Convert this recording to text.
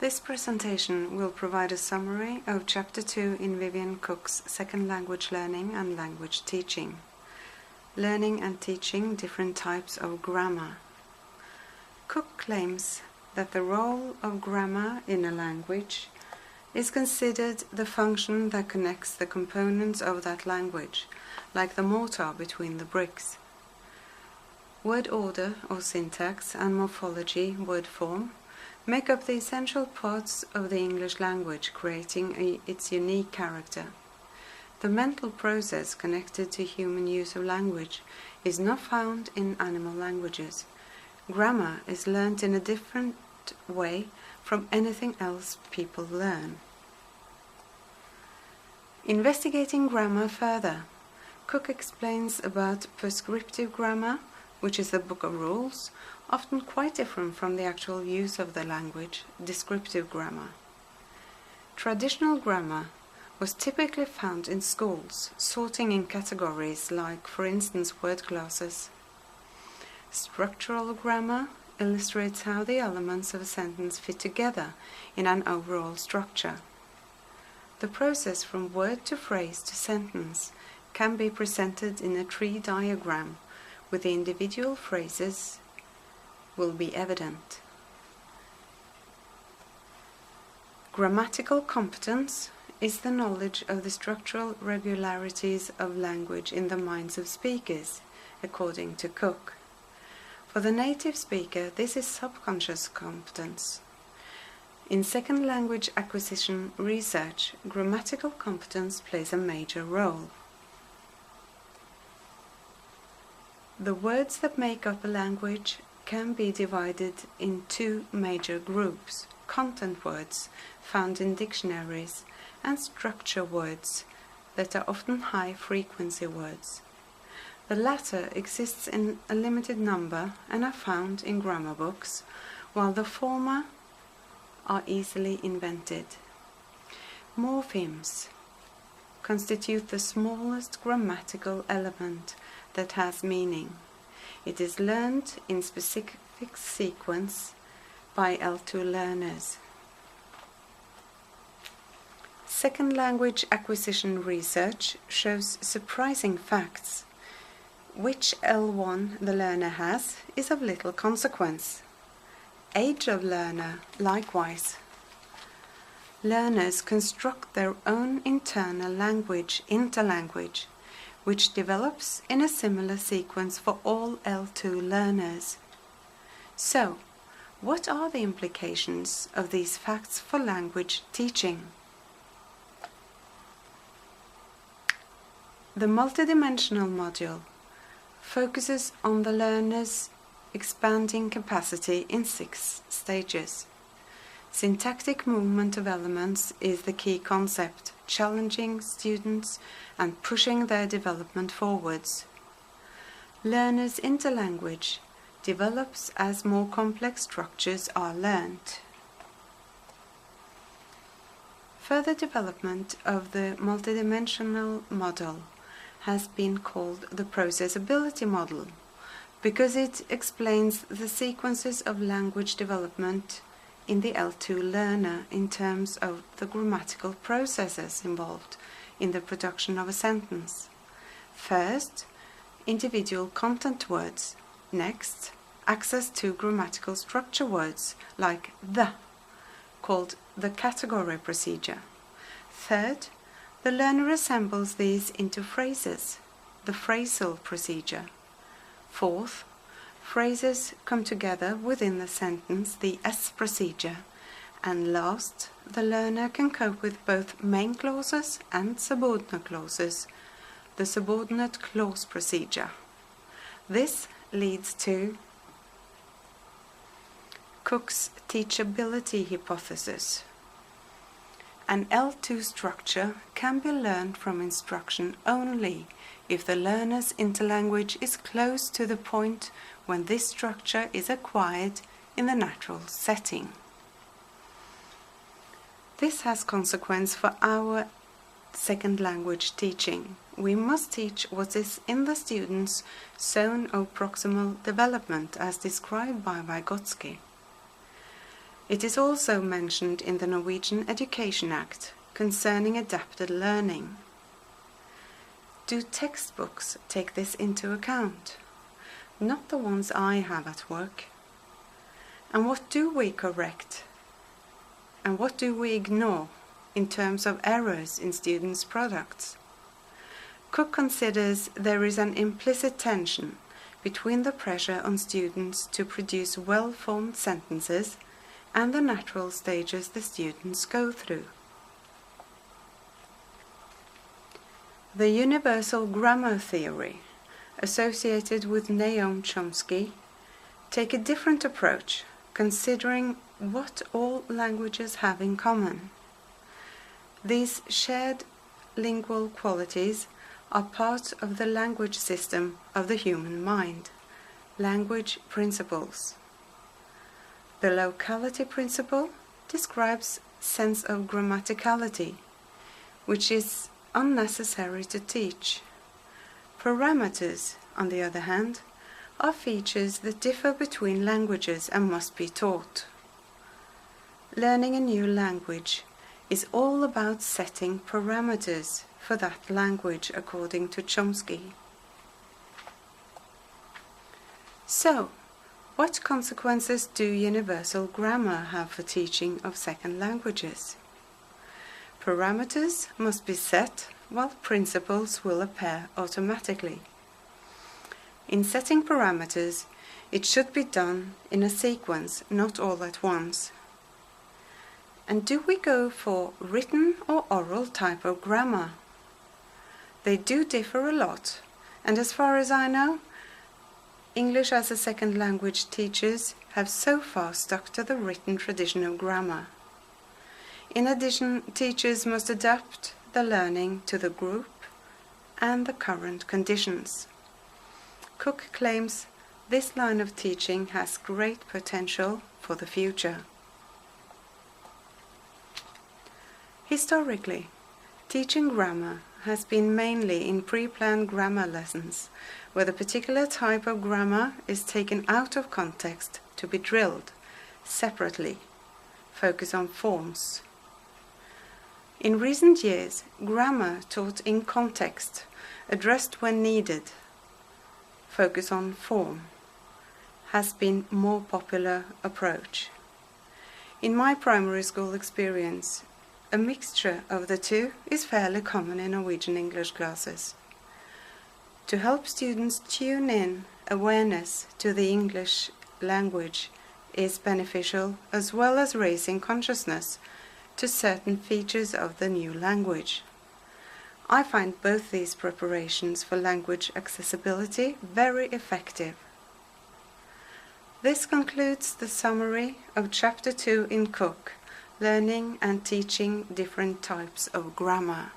This presentation will provide a summary of Chapter 2 in Vivian Cook's Second Language Learning and Language Teaching. Learning and teaching different types of grammar. Cook claims that the role of grammar in a language is considered the function that connects the components of that language, like the mortar between the bricks. Word order or syntax and morphology, word form, make up the essential parts of the English language, creating its unique character. The mental process connected to human use of language is not found in animal languages. Grammar is learnt in a different way from anything else people learn. Investigating grammar further, Cook explains about prescriptive grammar, which is the book of rules, often quite different from the actual use of the language, descriptive grammar. Traditional grammar was typically found in schools, sorting in categories like, for instance, word classes. Structural grammar illustrates how the elements of a sentence fit together in an overall structure. The process from word to phrase to sentence can be presented in a tree diagram, with the individual phrases will be evident. Grammatical competence is the knowledge of the structural regularities of language in the minds of speakers, according to Cook. For the native speaker, this is subconscious competence. In second language acquisition research, grammatical competence plays a major role. The words that make up a language can be divided in two major groups: content words, found in dictionaries, and structure words, that are often high-frequency words. The latter exists in a limited number and are found in grammar books, while the former are easily invented. Morphemes constitute the smallest grammatical element that has meaning. It is learned in specific sequence by L2 learners. Second language acquisition research shows surprising facts. Which L1 the learner has is of little consequence. Age of learner, likewise. Learners construct their own internal language, interlanguage, which develops in a similar sequence for all L2 learners. So, what are the implications of these facts for language teaching? The multidimensional module focuses on the learner's expanding capacity in 6 stages. Syntactic movement of elements is the key concept, challenging students and pushing their development forwards. Learners' interlanguage develops as more complex structures are learnt. Further development of the multidimensional model has been called the processability model, because it explains the sequences of language development in the L2 learner in terms of the grammatical processes involved in the production of a sentence. First, individual content words. Next, access to grammatical structure words like the, called the category procedure. Third, the learner assembles these into phrases, the phrasal procedure. Fourth, phrases come together within the sentence, the S procedure. And last, the learner can cope with both main clauses and subordinate clauses, the subordinate clause procedure. This leads to Cook's teachability hypothesis. An L2 structure can be learned from instruction only if the learner's interlanguage is close to the point when this structure is acquired in the natural setting. This has consequence for our second language teaching. We must teach what is in the student's zone of proximal development as described by Vygotsky. It is also mentioned in the Norwegian Education Act concerning adapted learning. Do textbooks take this into account? Not the ones I have at work. And what do we correct? And what do we ignore in terms of errors in students' products? Cook considers there is an implicit tension between the pressure on students to produce well-formed sentences and the natural stages the students go through. The universal grammar theory, associated with Noam Chomsky, take a different approach, considering what all languages have in common. These shared lingual qualities are part of the language system of the human mind, language principles. The locality principle describes sense of grammaticality, which is unnecessary to teach. Parameters, on the other hand, are features that differ between languages and must be taught. Learning a new language is all about setting parameters for that language, according to Chomsky. So, what consequences do universal grammar have for teaching of second languages? Parameters must be set, while principles will appear automatically. In setting parameters, it should be done in a sequence, not all at once. And do we go for written or oral type of grammar? They do differ a lot, and as far as I know, English as a second language teachers have so far stuck to the written tradition of grammar. In addition, teachers must adapt the learning to the group and the current conditions. Cook claims this line of teaching has great potential for the future. Historically, teaching grammar has been mainly in pre-planned grammar lessons, where the particular type of grammar is taken out of context to be drilled separately, focus on forms. In recent years, grammar taught in context, addressed when needed, focus on form, has been more popular approach. In my primary school experience, a mixture of the two is fairly common in Norwegian English classes. To help students tune in awareness to the English language is beneficial, as well as raising consciousness to certain features of the new language. I find both these preparations for language accessibility very effective. This concludes the summary of Chapter 2 in Cook, Learning and Teaching Different Types of Grammar.